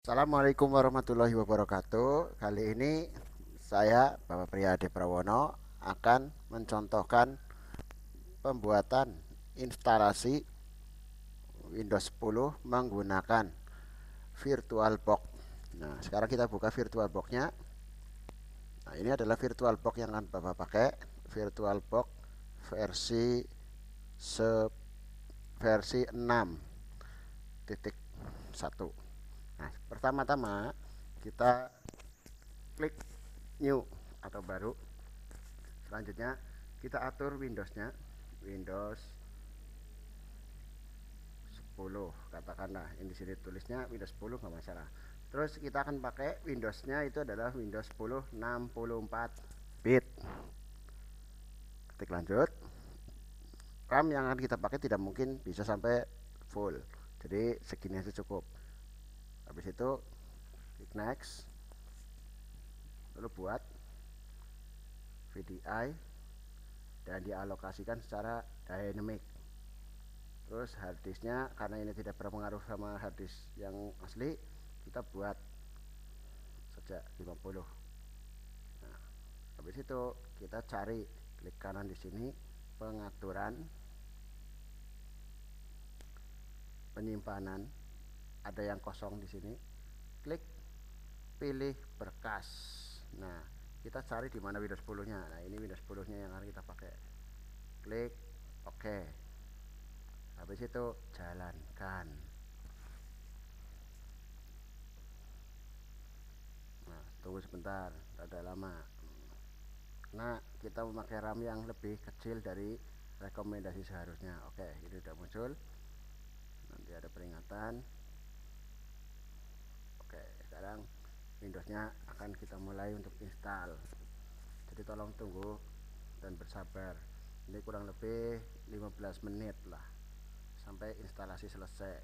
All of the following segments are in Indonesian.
Assalamualaikum warahmatullahi wabarakatuh. Kali ini saya, Bapak Priyadi Prawono, akan mencontohkan pembuatan instalasi Windows 10 menggunakan VirtualBox. Nah, sekarang kita buka VirtualBox-nya. Nah, ini adalah VirtualBox yang akan Bapak pakai. VirtualBox versi versi 6.1. Nah, pertama-tama kita klik new atau baru. Selanjutnya kita atur Windowsnya, Windows 10 katakanlah. Ini di sini tulisnya Windows 10 nggak masalah. Terus kita akan pakai Windowsnya itu adalah Windows 10 64 bit. Ketik lanjut. RAM yang akan kita pakai tidak mungkin bisa sampai full. Jadi segini aja cukup. Habis itu klik next. Lalu buat VDI dan dialokasikan secara dynamic. Terus harddisknya karena ini tidak berpengaruh sama harddisk yang asli, kita buat saja 50. Nah, habis itu kita cari, klik kanan di sini, pengaturan penyimpanan, ada yang kosong di sini, klik pilih berkas. Nah, kita cari di mana Windows 10-nya. Nah, ini Windows 10-nya yang akan kita pakai. Klik OK. Habis itu jalankan. Nah, tunggu sebentar, rada lama. Nah, kita memakai RAM yang lebih kecil dari rekomendasi seharusnya. Oke, ini sudah muncul. Nanti ada peringatan. Oke, sekarang Windowsnya akan kita mulai untuk install. Jadi tolong tunggu dan bersabar. Ini kurang lebih 15 menit lah sampai instalasi selesai.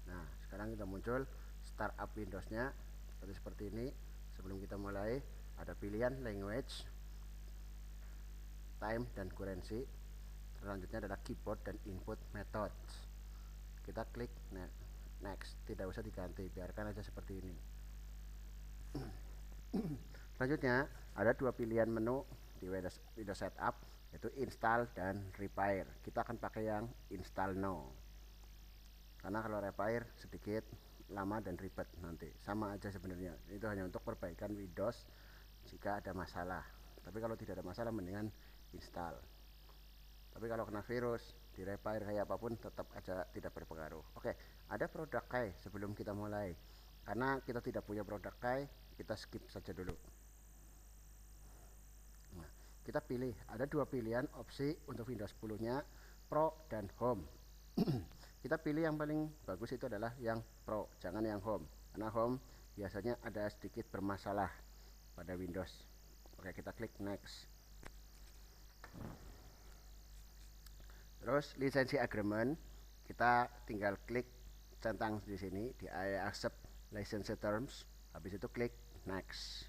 Nah, sekarang kita muncul startup Windowsnya seperti ini. Sebelum kita mulai, ada pilihan language, time dan currency. Selanjutnya adalah keyboard dan input methods. Kita klik next, tidak usah diganti, biarkan aja seperti ini. Selanjutnya ada dua pilihan menu di Windows Setup, yaitu install dan repair. Kita akan pakai yang install now, karena kalau repair sedikit lama dan ribet nanti. Sama aja sebenarnya, itu hanya untuk perbaikan Windows jika ada masalah. Tapi kalau tidak ada masalah mendingan install. Tapi kalau kena virus, di repair kayak apapun tetap aja tidak berpengaruh. Oke, ada produk key sebelum kita mulai. Karena kita tidak punya produk key, kita skip saja dulu. Nah, kita pilih, ada dua pilihan opsi untuk Windows 10-nya, Pro dan Home. Kita pilih yang paling bagus itu adalah yang Pro, jangan yang Home. Karena Home biasanya ada sedikit bermasalah pada Windows. Oke, kita klik next. Terus lisensi agreement, kita tinggal klik centang di sini di I accept license terms. Habis itu klik next.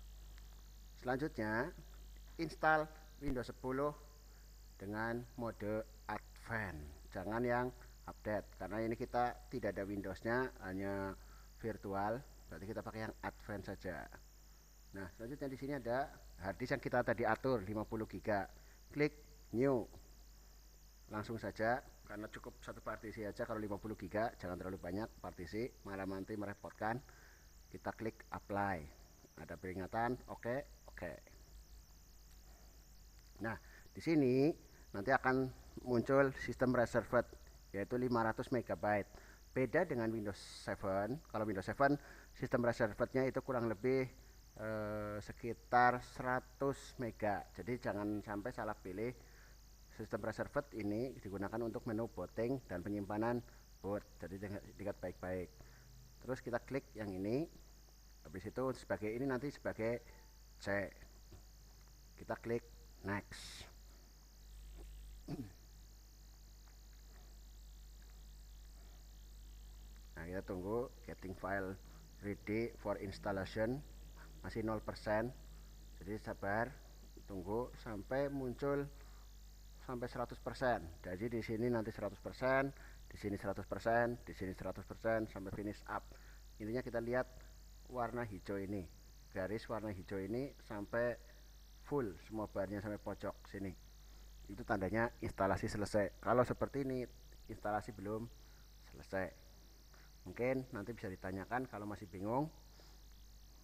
Selanjutnya install Windows 10 dengan mode advance. Jangan yang update karena ini kita tidak ada Windowsnya, hanya virtual. Berarti kita pakai yang advance saja. Nah, selanjutnya di sini ada harddisk yang kita tadi atur 50 GB. Klik new. Langsung saja karena cukup satu partisi aja. Kalau 50 GB jangan terlalu banyak partisi, malah nanti merepotkan. Kita klik apply, ada peringatan oke. Nah, di sini nanti akan muncul sistem reserved, yaitu 500 MB. Beda dengan Windows 7. Kalau Windows 7 sistem reservednya itu kurang lebih sekitar 100 MB. Jadi jangan sampai salah pilih. Sistem reserved ini digunakan untuk menu booting dan penyimpanan boot. Jadi diingat baik-baik. Terus kita klik yang ini. Habis itu sebagai ini nanti sebagai C. Kita klik next. Nah, kita tunggu getting file ready for installation. Masih 0%. Jadi sabar, tunggu sampai muncul sampai 100%. Jadi di sini nanti 100%, Di sini 100%, di sini 100% sampai finish up. Intinya kita lihat warna hijau ini, garis warna hijau ini sampai full semua barnya sampai pojok sini. Itu tandanya instalasi selesai. Kalau seperti ini instalasi belum selesai. Mungkin nanti bisa ditanyakan kalau masih bingung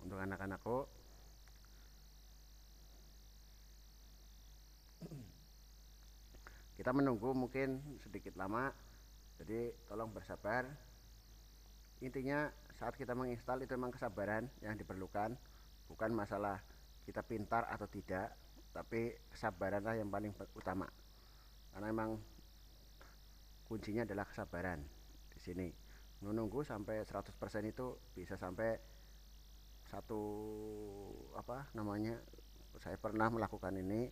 untuk anak-anakku. Kita menunggu mungkin sedikit lama, jadi tolong bersabar. Intinya saat kita menginstal itu memang kesabaran yang diperlukan, bukan masalah kita pintar atau tidak, tapi kesabaranlah yang paling utama. Karena memang kuncinya adalah kesabaran di sini. Menunggu sampai 100% itu bisa sampai satu apa namanya? Saya pernah melakukan ini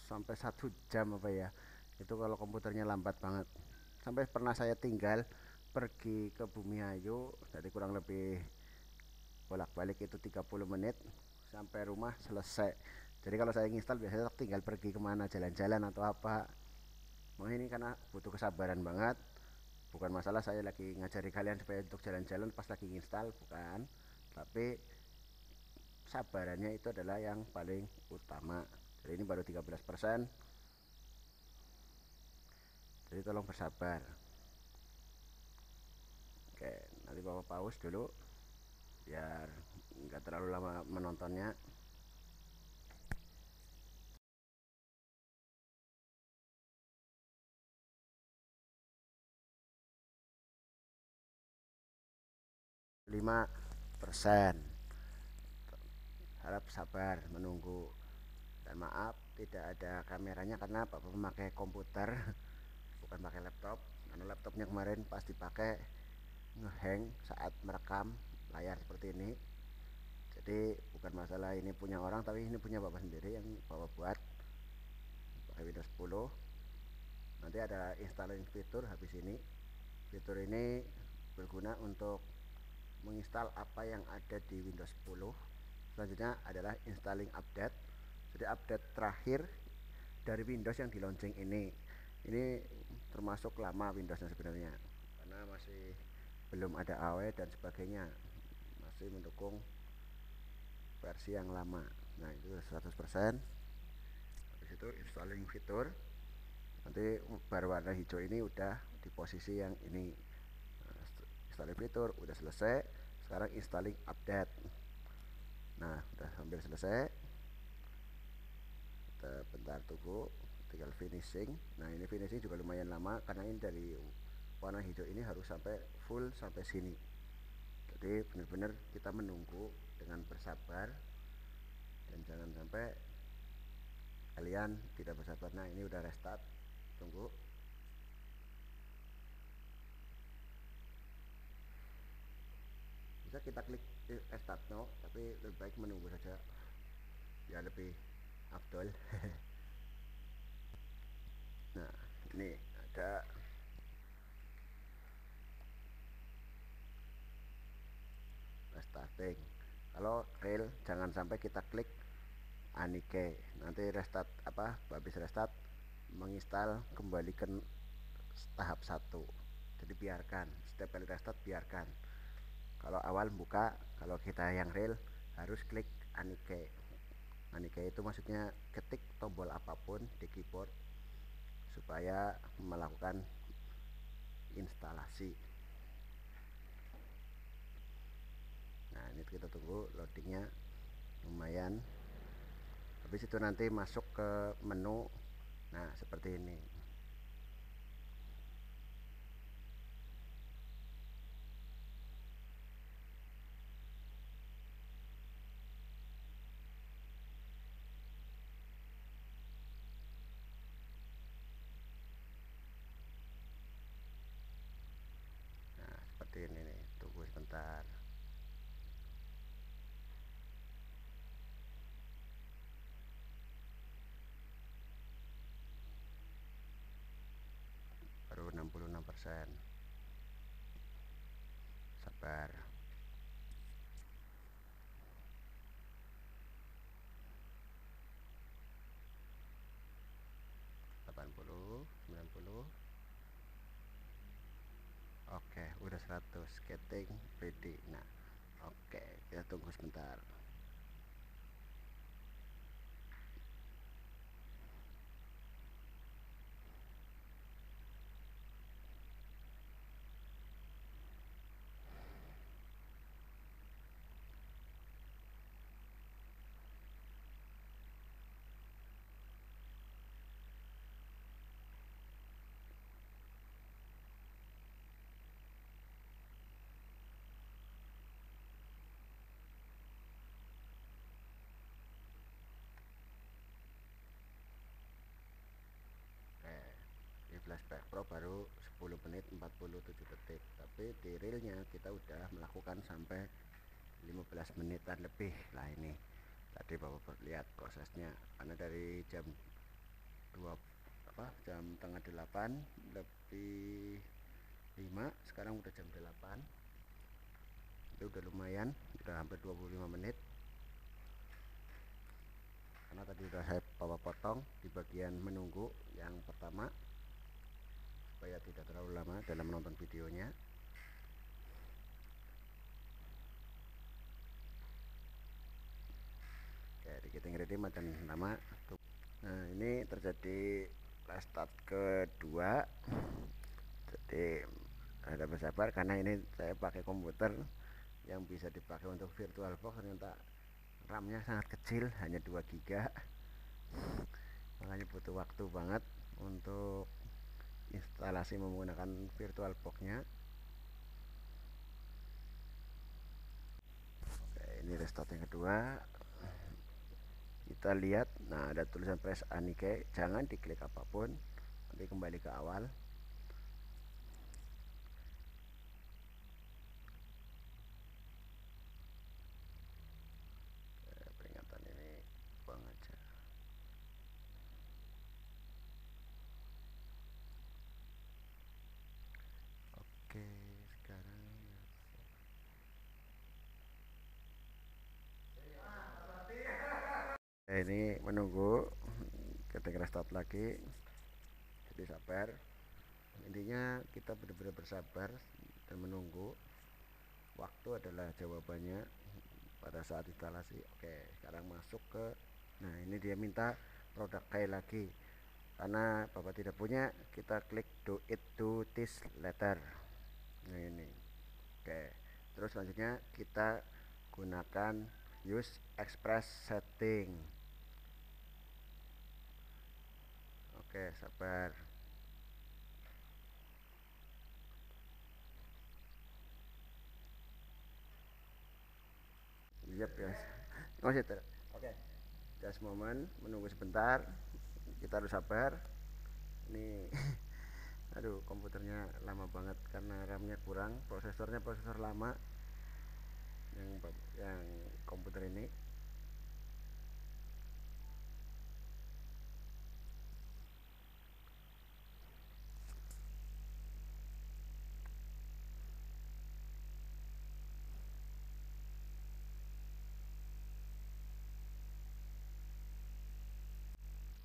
sampai 1 jam apa ya. Itu kalau komputernya lambat banget. Sampai pernah saya tinggal pergi ke Bumiayu, jadi kurang lebih bolak-balik itu 30 menit sampai rumah selesai. Jadi kalau saya install biasanya tinggal pergi kemana, jalan-jalan atau apa. Mau ini karena butuh kesabaran banget. Bukan masalah saya lagi ngajari kalian supaya untuk jalan-jalan pas lagi install, bukan. Tapi sabarannya itu adalah yang paling utama. Jadi ini baru 13%. Jadi tolong bersabar. Oke, nanti bapak pause dulu biar nggak terlalu lama menontonnya. Lima persen. Harap sabar menunggu. Dan maaf tidak ada kameranya karena bapak memakai komputer bukan pakai laptop. Karena laptopnya kemarin pas dipakai ngehang saat merekam layar seperti ini. Jadi bukan masalah ini punya orang, tapi ini punya bapak sendiri yang bapak buat pakai Windows 10. Nanti ada installing fitur habis ini. Fitur ini berguna untuk menginstal apa yang ada di Windows 10. Selanjutnya adalah installing update. Jadi update terakhir dari Windows yang di launching ini termasuk lama Windowsnya sebenarnya, karena masih belum ada AW dan sebagainya, masih mendukung versi yang lama. Nah itu 100%. Habis itu installing fitur, nanti bar warna hijau ini udah di posisi yang ini. Nah, installing fitur udah selesai. Sekarang installing update. Nah udah hampir selesai. Kita bentar tunggu, tinggal finishing. Nah ini finishing juga lumayan lama karena ini dari warna hijau ini harus sampai full sampai sini. Jadi benar-benar kita menunggu dengan bersabar dan jangan sampai kalian tidak bersabar. Nah ini udah restart, tunggu. Bisa kita klik restart now, tapi lebih baik menunggu saja ya, lebih afdol. Nah ini ada restarting. Kalau real jangan sampai kita klik Anike, nanti restart apa habis restart menginstal kembali ke tahap 1. Jadi biarkan setiap kali restart, biarkan. Kalau awal buka, kalau kita yang real harus klik Anike. Anike itu maksudnya ketik tombol apapun di keyboard supaya melakukan instalasi. Nah ini kita tunggu loadingnya, lumayan. Habis itu nanti masuk ke menu. Nah seperti ini. Nah seperti ini nih, tunggu sebentar. Baru 66%. Sabar. 80, 90. udah 100 getting ready. Nah, oke, kita tunggu sebentar. Di Flashback Pro baru 10 menit 47 detik, tapi di realnya kita udah melakukan sampai 15 menitan lebih lah. Ini tadi Bapak lihat prosesnya, karena dari jam 2 jam tengah 8 lebih 5, sekarang udah jam 8. Itu udah lumayan, udah hampir 25 menit, karena tadi udah saya potong di bagian menunggu yang pertama supaya tidak terlalu lama dalam menonton videonya. Oke, di getting ready makin lama. Nah, ini terjadi restart kedua. Jadi ada bersabar, karena ini saya pakai komputer yang bisa dipakai untuk VirtualBox. Ternyata RAM-nya sangat kecil, hanya 2 GB, makanya butuh waktu banget untuk instalasi menggunakan VirtualBox-nya. Oke, ini restart yang kedua. Kita lihat, nah ada tulisan press Anike, jangan diklik apapun, nanti kembali ke awal. Peringatan ini buang aja. Oke, sekarang ini menunggu ketika restart lagi, jadi sabar. Intinya kita benar-benar bersabar dan menunggu. Waktu adalah jawabannya pada saat instalasi. Oke, sekarang masuk ke, nah ini dia minta produk key lagi, karena Bapak tidak punya, kita klik do it to this letter. Nah ini, oke, terus selanjutnya kita gunakan use express setting. Oke, sabar. Yep, yes. Masih oke, just moment, menunggu sebentar, kita harus sabar. Ini aduh, komputernya lama banget karena RAM-nya kurang, prosesor lama yang komputer ini.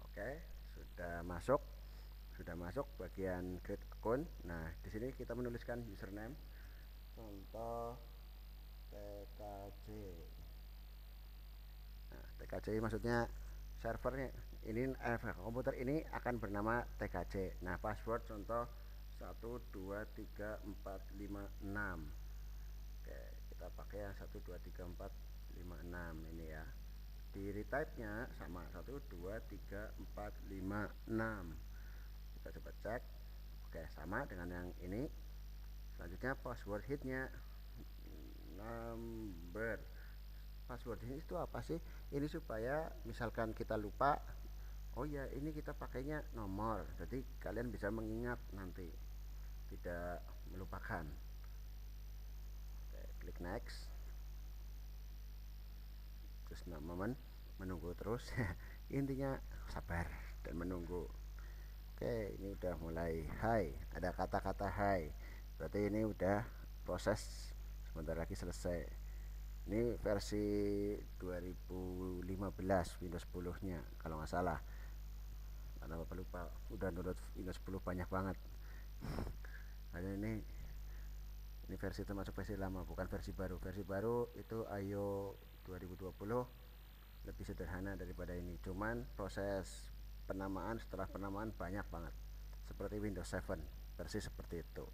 Oke, sudah masuk bagian create account. Nah, di sini kita menuliskan username, contoh TKJ. Nah, TKJ maksudnya servernya ini, komputer ini akan bernama TKJ. Nah, password contoh 123456. Oke, kita pakai yang 123456 ini ya. Di retype-nya sama 123456. Kita coba cek. Oke, sama dengan yang ini. Selanjutnya password hitnya number. Password hit itu apa sih? Ini supaya misalkan kita lupa, oh ya ini kita pakainya nomor, jadi kalian bisa mengingat nanti, tidak melupakan. Oke, klik next. Terus momen menunggu terus. Intinya sabar dan menunggu. Oke, ini udah mulai high, ada kata-kata high, berarti ini udah proses, sebentar lagi selesai. Ini versi 2015 Windows 10 nya kalau nggak salah, karena Bapak lupa, udah download Windows 10 banyak banget. Hanya ini Ini versi termasuk versi lama, bukan versi baru. Versi baru itu IO 2020 lebih sederhana daripada ini. Cuman proses penamaan, setelah penamaan banyak banget. Seperti Windows 7 versi seperti itu.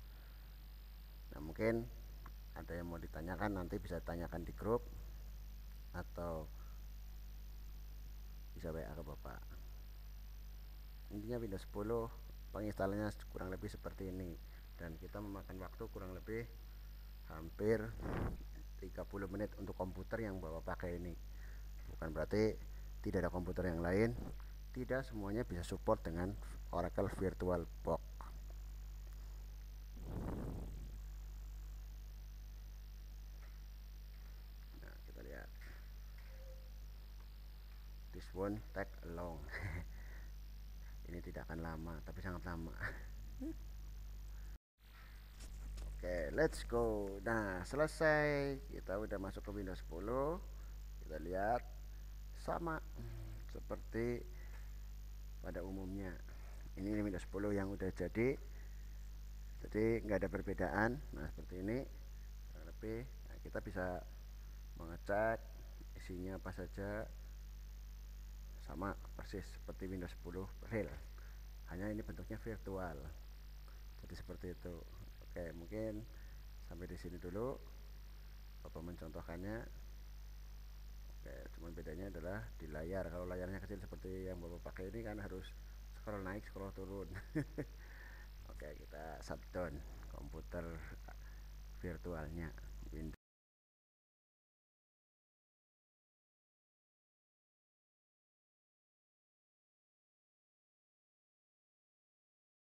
Nah, mungkin ada yang mau ditanyakan, nanti bisa tanyakan di grup atau bisa WA ke Bapak. Intinya Windows 10 penginstalannya kurang lebih seperti ini, dan kita memakan waktu kurang lebih hampir 30 menit untuk komputer yang bawa pakai ini. Bukan berarti tidak ada komputer yang lain, tidak semuanya bisa support dengan Oracle VirtualBox. Nah, kita lihat, this won't take long. Ini tidak akan lama, tapi sangat lama. Oke, let's go. Nah, selesai. Kita udah masuk ke Windows 10. Kita lihat sama seperti pada umumnya. Ini Windows 10 yang udah jadi nggak ada perbedaan. Nah, seperti ini. Tapi nah, kita bisa mengecek isinya apa saja, sama persis seperti Windows 10 real. Hanya ini bentuknya virtual. Jadi seperti itu. Oke, mungkin sampai di sini dulu Bapak mencontohkannya. Oke, cuman bedanya adalah di layar. Kalau layarnya kecil seperti yang Bapak pakai ini kan harus scroll naik, scroll turun. Oke, kita shutdown komputer virtualnya.